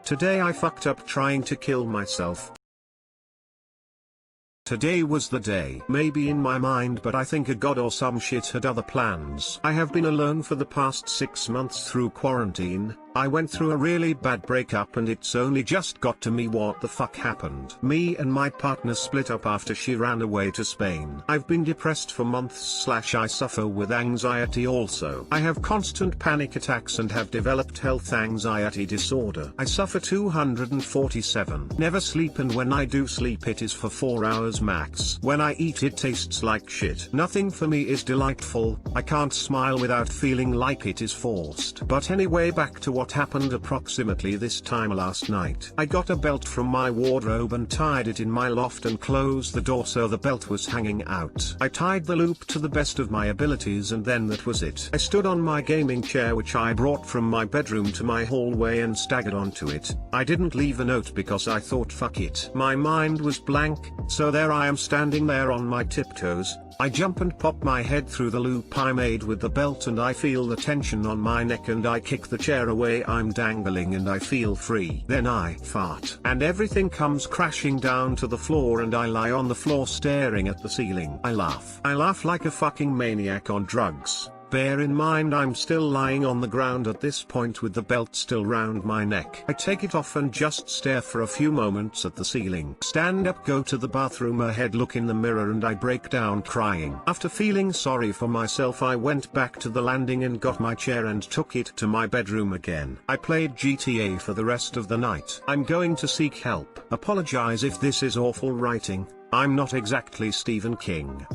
Today I fucked up trying to kill myself. Today was the day. Maybe in my mind, but I think a god or some shit had other plans. I have been alone for the past 6 months through quarantine. I went through a really bad breakup and it's only just got to me what the fuck happened. Me and my partner split up after she ran away to Spain. I've been depressed for months / I suffer with anxiety also. I have constant panic attacks and have developed health anxiety disorder. I suffer 247. Never sleep, and when I do sleep it is for 4 hours max. When I eat it tastes like shit. Nothing for me is delightful. I can't smile without feeling like it is forced. But anyway, back to what happened approximately this time last night. I got a belt from my wardrobe and tied it in my loft and closed the door so the belt was hanging out. I tied the loop to the best of my abilities and then that was it. I stood on my gaming chair, which I brought from my bedroom to my hallway, and staggered onto it. I didn't leave a note because I thought fuck it. My mind was blank, so there I am standing there on my tiptoes. I jump and pop my head through the loop I made with the belt and I feel the tension on my neck and I kick the chair away I'm dangling and I feel free. Then I fart and everything comes crashing down to the floor and I lie on the floor staring at the ceiling. I laugh. I laugh like a fucking maniac on drugs. Bear in mind I'm still lying on the ground at this point with the belt still round my neck. I take it off and just stare for a few moments at the ceiling. Stand up, go to the bathroom ahead, look in the mirror and I break down crying. After feeling sorry for myself I went back to the landing and got my chair and took it to my bedroom again. I played GTA for the rest of the night. I'm going to seek help. Apologize if this is awful writing. I'm not exactly Stephen King.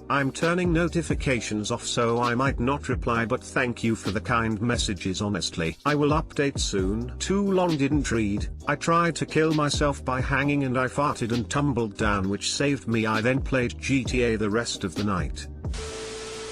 I'm turning notifications off so I might not reply, but thank you for the kind messages honestly. I will update soon. Too long didn't read. I tried to kill myself by hanging and I farted and tumbled down, which saved me. I then played GTA the rest of the night.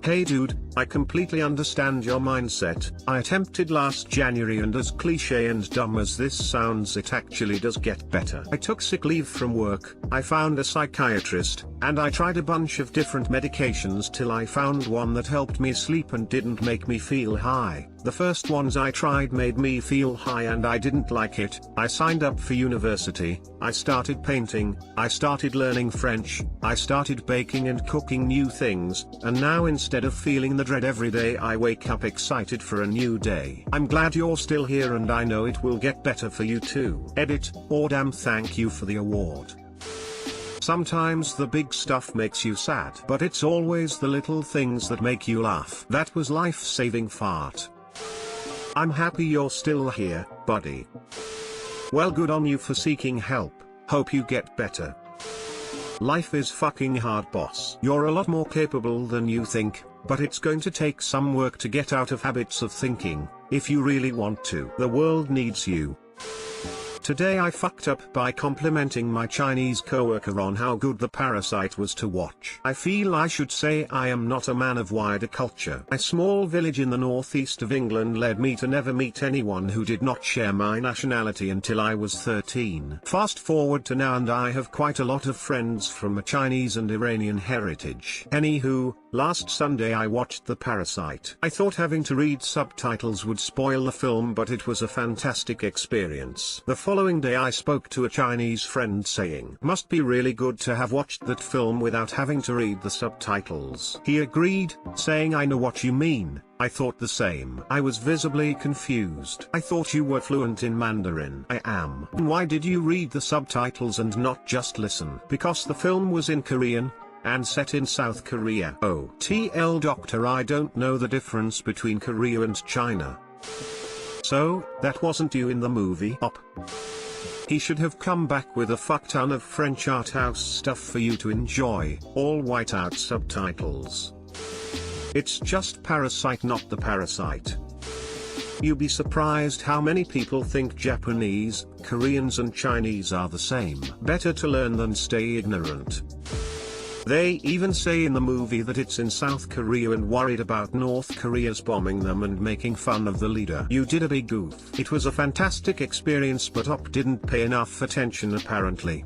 Hey dude, I completely understand your mindset. I attempted last January and as cliche and dumb as this sounds, it actually does get better. I took sick leave from work, I found a psychiatrist, and I tried a bunch of different medications till I found one that helped me sleep and didn't make me feel high. The first ones I tried made me feel high and I didn't like it. I signed up for university, I started painting, I started learning French, I started baking and cooking new things, and now instead of feeling the dread every day I wake up excited for a new day. I'm glad you're still here and I know it will get better for you too. Damn, thank you for the award. Sometimes the big stuff makes you sad, but it's always the little things that make you laugh. That was life-saving fart. I'm happy you're still here, buddy. Well, good on you for seeking help. Hope you get better. Life is fucking hard, boss. You're a lot more capable than you think, but it's going to take some work to get out of habits of thinking, if you really want to. The world needs you. Today I fucked up by complimenting my Chinese coworker on how good The Parasite was to watch. I feel I should say I am not a man of wider culture. My small village in the northeast of England led me to never meet anyone who did not share my nationality until I was 13. Fast forward to now and I have quite a lot of friends from a Chinese and Iranian heritage. Anywho, last Sunday I watched The Parasite. I thought having to read subtitles would spoil the film, but it was a fantastic experience. The following day I spoke to a Chinese friend saying, "Must be really good to have watched that film without having to read the subtitles." He agreed, saying, "I know what you mean." I thought the same. I was visibly confused. I thought you were fluent in Mandarin. I am. Why did you read the subtitles and not just listen? Because the film was in Korean, and set in South Korea. Oh, TL doctor, I don't know the difference between Korea and China. So, that wasn't you in the movie? Op. He should have come back with a fuck ton of French art house stuff for you to enjoy, all whiteout subtitles. It's just Parasite, not The Parasite. You'd be surprised how many people think Japanese, Koreans and Chinese are the same. Better to learn than stay ignorant. They even say in the movie that it's in South Korea and worried about North Korea's bombing them and making fun of the leader. You did a big goof. It was a fantastic experience, but Op didn't pay enough attention apparently.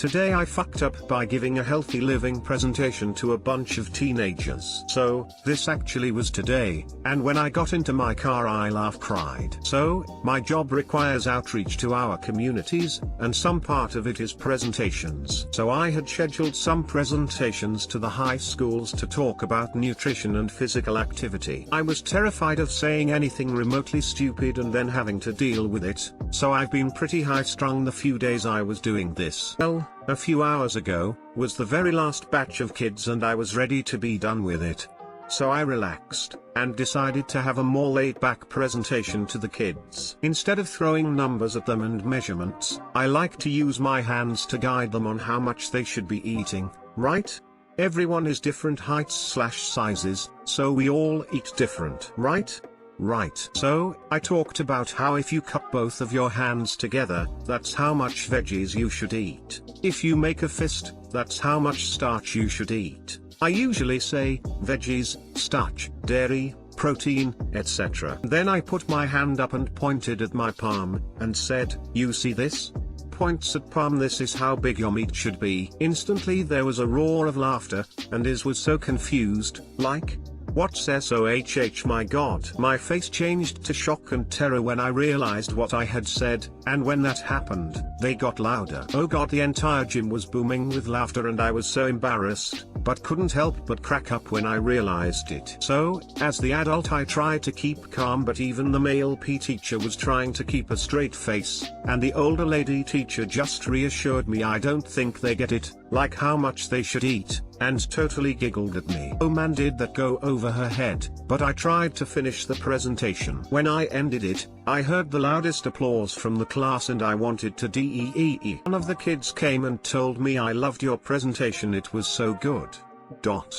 Today I fucked up by giving a healthy living presentation to a bunch of teenagers. So, this actually was today, and when I got into my car I cried. So, my job requires outreach to our communities, and some part of it is presentations. So I had scheduled some presentations to the high schools to talk about nutrition and physical activity. I was terrified of saying anything remotely stupid and then having to deal with it, so I've been pretty high-strung the few days I was doing this. Well, a few hours ago, was the very last batch of kids and I was ready to be done with it. So I relaxed, and decided to have a more laid-back presentation to the kids. Instead of throwing numbers at them and measurements, I like to use my hands to guide them on how much they should be eating, right? Everyone is different heights/sizes, so we all eat different, right? Right. So, I talked about how if you cup both of your hands together, that's how much veggies you should eat. If you make a fist, that's how much starch you should eat. I usually say, veggies, starch, dairy, protein, etc. Then I put my hand up and pointed at my palm, and said, you see this? Points at palm, this is how big your meat should be. Instantly there was a roar of laughter, and Iz was so confused, like, what's SOHH, my god? My face changed to shock and terror when I realized what I had said, and when that happened, they got louder. Oh god, the entire gym was booming with laughter and I was so embarrassed, but couldn't help but crack up when I realized it. So, as the adult I tried to keep calm, but even the male PE teacher was trying to keep a straight face, and the older lady teacher just reassured me I don't think they get it, like how much they should eat, and totally giggled at me. Oh man, did that go over her head, but I tried to finish the presentation. When I ended it, I heard the loudest applause from the class and I wanted to DEEE. One of the kids came and told me I loved your presentation, it was so good.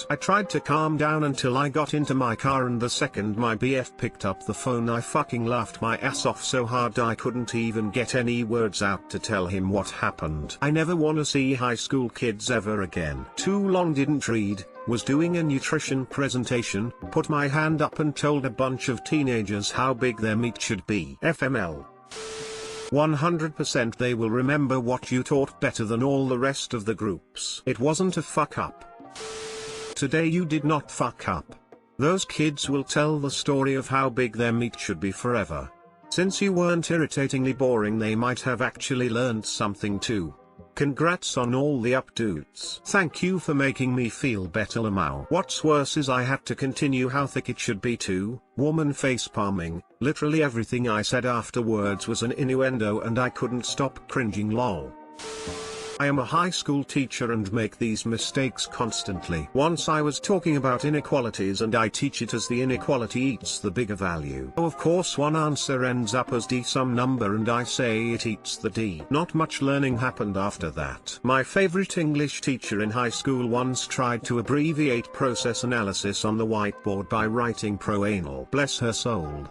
I tried to calm down until I got into my car, and the second my BF picked up the phone I fucking laughed my ass off so hard I couldn't even get any words out to tell him what happened. I never wanna see high school kids ever again. Too long, didn't read, was doing a nutrition presentation, put my hand up and told a bunch of teenagers how big their meat should be. FML. 100% they will remember what you taught better than all the rest of the groups. It wasn't a fuck up. Today you did not fuck up. Those kids will tell the story of how big their meat should be forever. Since you weren't irritatingly boring, they might have actually learned something too. Congrats on all the updates. Thank you for making me feel better, Lamau. What's worse is I had to continue how thick it should be too. Woman face palming. Literally everything I said afterwards was an innuendo and I couldn't stop cringing, lol. I am a high school teacher and make these mistakes constantly. Once I was talking about inequalities and I teach it as the inequality eats the bigger value. Oh, of course one answer ends up as D some number and I say it eats the D. Not much learning happened after that. My favorite English teacher in high school once tried to abbreviate process analysis on the whiteboard by writing pro-anal. Bless her soul.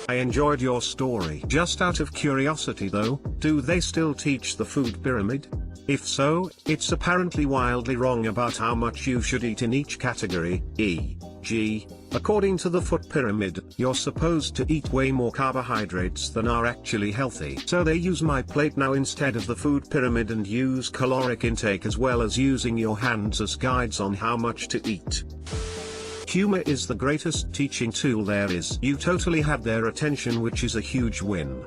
I enjoyed your story. Just out of curiosity though, do they still teach the food pyramid? If so, it's apparently wildly wrong about how much you should eat in each category, e.g., according to the food pyramid, you're supposed to eat way more carbohydrates than are actually healthy. So they use my plate now instead of the food pyramid and use caloric intake as well as using your hands as guides on how much to eat. Humor is the greatest teaching tool there is. You totally had their attention, which is a huge win.